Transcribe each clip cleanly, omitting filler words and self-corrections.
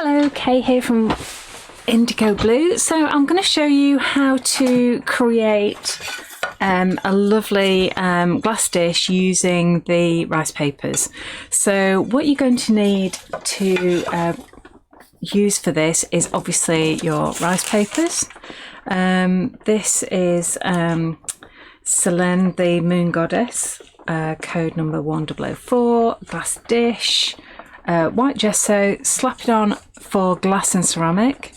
Hello, Kay here from Indigo Blue. So I'm going to show you how to create a lovely glass dish using the rice papers. So what you're going to need to use for this is obviously your rice papers. This is Selene, the Moon Goddess, code number 1004, glass dish, white gesso, slap it on for glass and ceramic,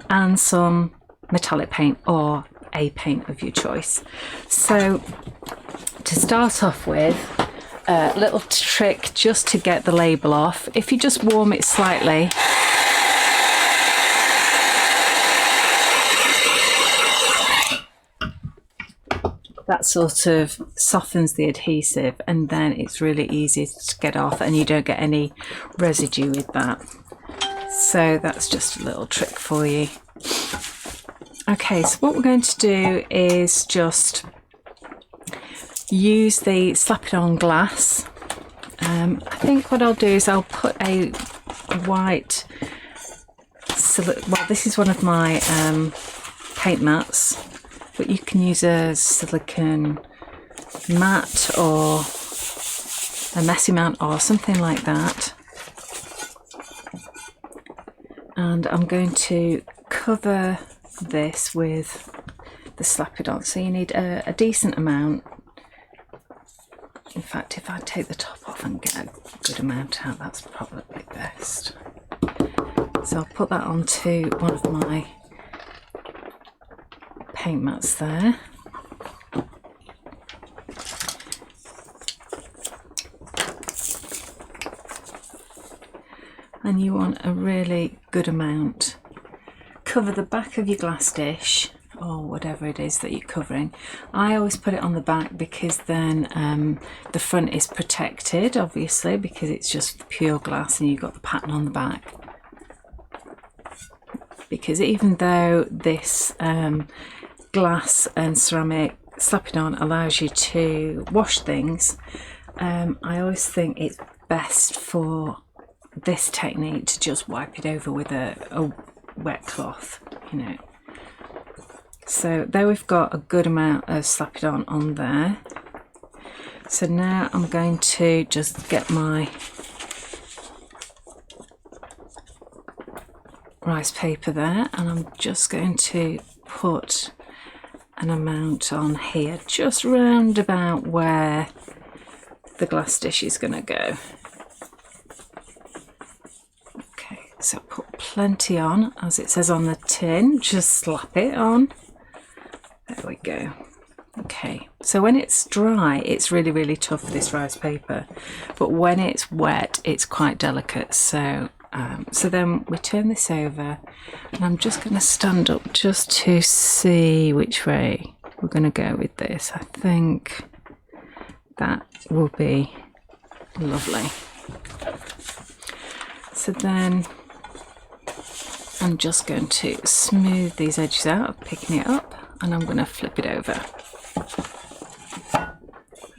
and some metallic paint or a paint of your choice. So to start off with, a little trick just to get the label off. If you just warm it slightly, that sort of softens the adhesive, and then it's really easy to get off and you don't get any residue with that. So that's just a little trick for you. Okay, so what we're going to do is just use the slap it on glass. I think what I'll do is I'll put a white, well, this is one of my paint mats, but you can use a silicone mat or a messy mat or something like that. And I'm going to cover this with the slap it on. So you need a decent amount. In fact, if I take the top off and get a good amount out, that's probably best. So I'll put that onto one of my paint mats there. And you want a really good amount. Cover the back of your glass dish or whatever it is that you're covering. I always put it on the back because then the front is protected, obviously, because it's just pure glass and you've got the pattern on the back. Because even though this glass and ceramic slap it on allows you to wash things, I always think it's best for this technique to just wipe it over with a wet cloth, you know. So there we've got a good amount of slap it on there. So now I'm going to just get my rice paper there, and I'm just going to put an amount on here, just round about where the glass dish is going to go. Okay, so put plenty on, as it says on the tin, just slap it on. There we go. Okay, so when it's dry, it's really, really tough, this rice paper, but when it's wet, it's quite delicate. So then we turn this over, and I'm just going to stand up just to see which way we're going to go with this. I think that will be lovely. So then I'm just going to smooth these edges out, picking it up, and I'm going to flip it over.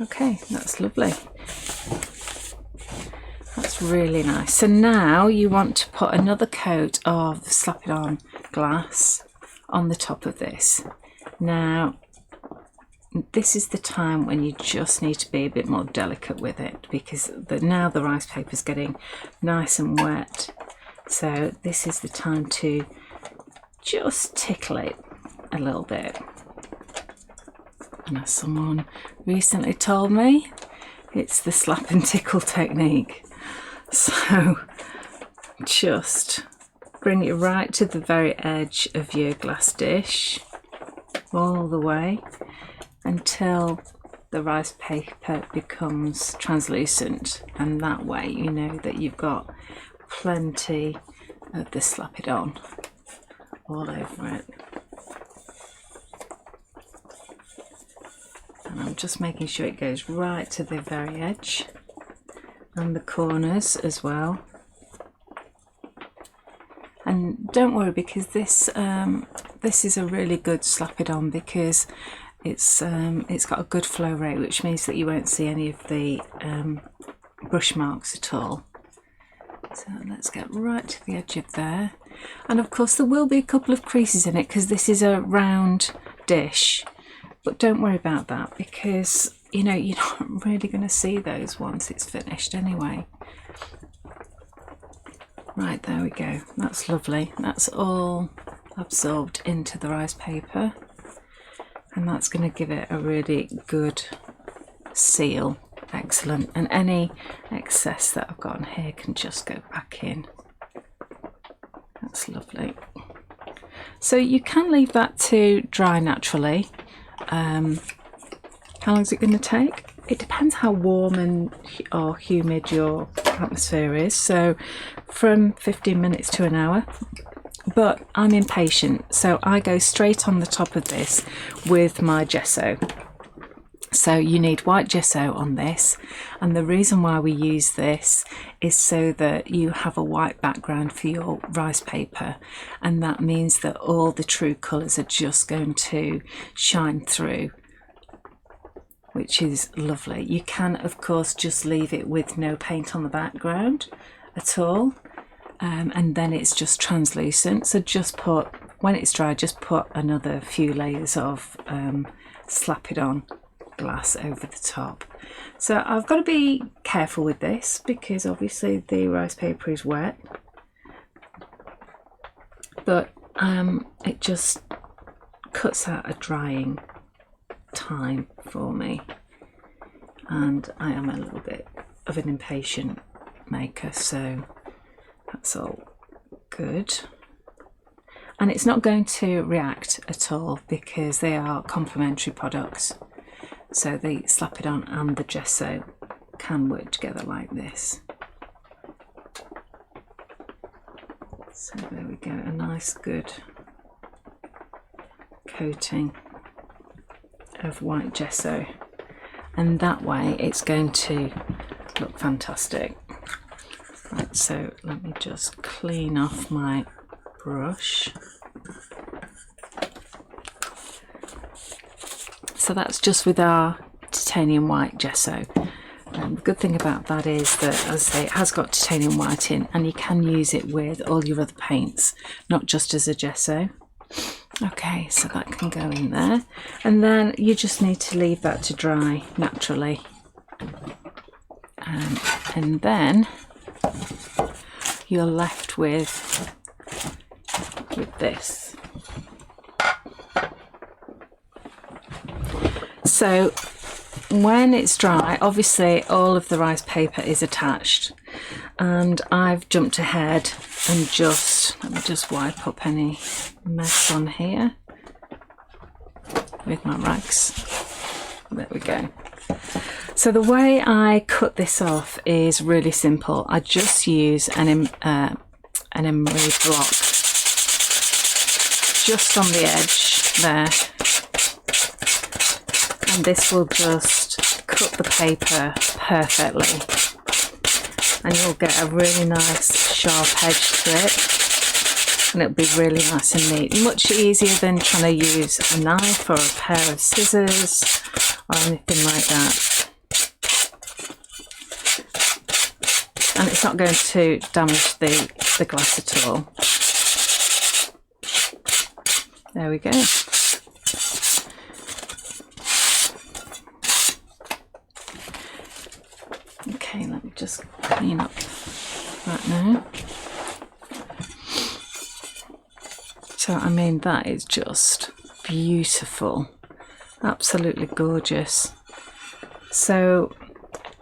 Okay, that's lovely. That's really nice. So now you want to put another coat of slap it on glass on the top of this. Now, this is the time when you just need to be a bit more delicate with it, because now the rice paper is getting nice and wet. So this is the time to just tickle it a little bit. And as someone recently told me, it's the slap and tickle technique. So just bring it right to the very edge of your glass dish, all the way until the rice paper becomes translucent, and that way you know that you've got plenty of the slap it on all over it. And I'm just making sure it goes right to the very edge and the corners as well. And don't worry, because this is a really good slap it on, because it's got a good flow rate, which means that you won't see any of the brush marks at all. So let's get right to the edge of there. And of course there will be a couple of creases in it because this is a round dish, but don't worry about that because you know you're not really going to see those once it's finished anyway. Right, there we go. That's lovely. That's all absorbed into the rice paper, and that's going to give it a really good seal. Excellent. And any excess that I've got on here can just go back in. That's lovely. So you can leave that to dry naturally. How long is it going to take? It depends how warm or humid your atmosphere is. So from 15 minutes to an hour. But I'm impatient, so I go straight on the top of this with my gesso. So you need white gesso on this, and the reason why we use this is so that you have a white background for your rice paper, and that means that all the true colours are just going to shine through, which is lovely. You can of course just leave it with no paint on the background at all, and then it's just translucent. So just put, when it's dry, just put another few layers of slap it on glass over the top. So I've got to be careful with this because obviously the rice paper is wet, but it just cuts out a drying time for me, and I am a little bit of an impatient maker, so that's all good. And it's not going to react at all because they are complementary products. So the slap it on and the gesso can work together like this. So there we go, a nice good coating of white gesso, and that way it's going to look fantastic. Right, so let me just clean off my brush. So that's just with our titanium white gesso. The good thing about that is that, as I say, it has got titanium white in, and you can use it with all your other paints, not just as a gesso. Okay, so that can go in there, and then you just need to leave that to dry naturally, and then you're left with this. So when it's dry, obviously all of the rice paper is attached, and I've jumped ahead and let me just wipe up any mess on here with my rags. There we go. So the way I cut this off is really simple. I just use an emery block just on the edge there, and this will just cut the paper perfectly, and you'll get a really nice sharp edge to it, and it'll be really nice and neat. Much easier than trying to use a knife or a pair of scissors or anything like that. And it's not going to damage the glass at all. There we go. Okay, let me just clean up that now. So I mean, that is just beautiful, absolutely gorgeous. So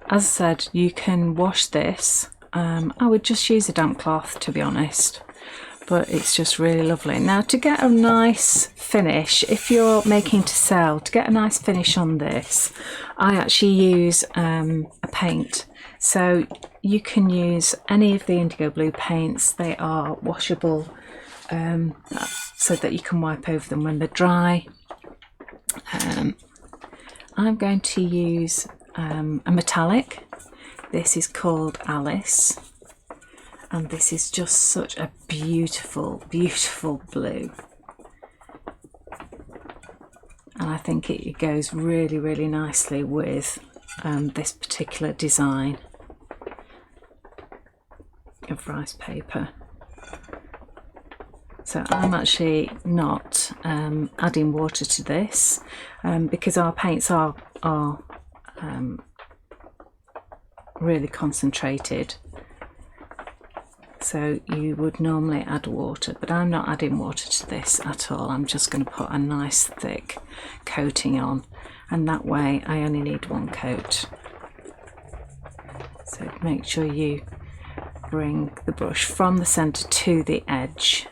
as I said, you can wash this. I would just use a damp cloth, to be honest, but it's just really lovely. Now, to get a nice finish, if you're making to sell, to get a nice finish on this, I actually use a paint. So you can use any of the indigo blue paints. They are washable, so that you can wipe over them when they're dry. I'm going to use a metallic. This is called Alice, and this is just such a beautiful, beautiful blue, and I think it goes really, really nicely with this particular design of of rice paper. So I'm actually not adding water to this because our paints are really concentrated. So you would normally add water, but I'm not adding water to this at all. I'm just going to put a nice thick coating on, and that way I only need one coat. So make sure you bring the brush from the centre to the edge,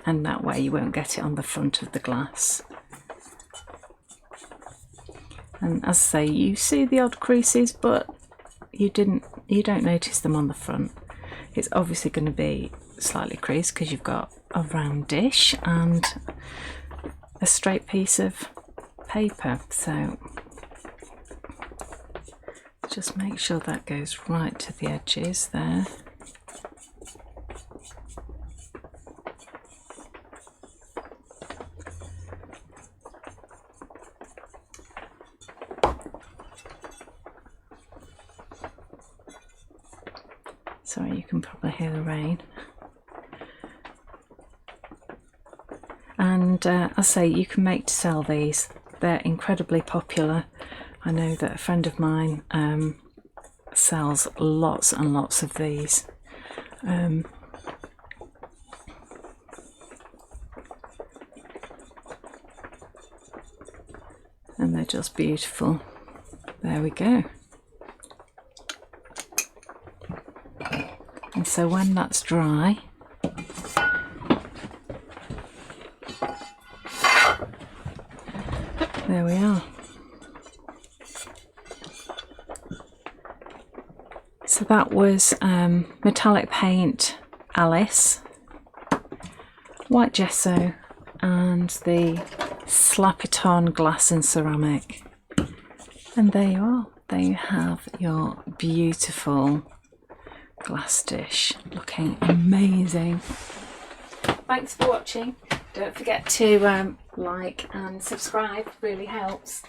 and that way you won't get it on the front of the glass. And as I say, you see the odd creases, but you don't notice them on the front. It's obviously going to be slightly creased because you've got a round dish and a straight piece of paper. So just make sure that goes right to the edges there. Sorry, you can probably hear the rain. And as I say, you can make to sell these. They're incredibly popular. I know that a friend of mine sells lots and lots of these. And they're just beautiful. There we go. And so when that's dry, there we are. So that was metallic paint Alice, white gesso, and the Slap It On glass and ceramic. And there you are. There you have your beautiful glass dish, looking amazing. Thanks for watching. Don't forget to like and subscribe, really helps.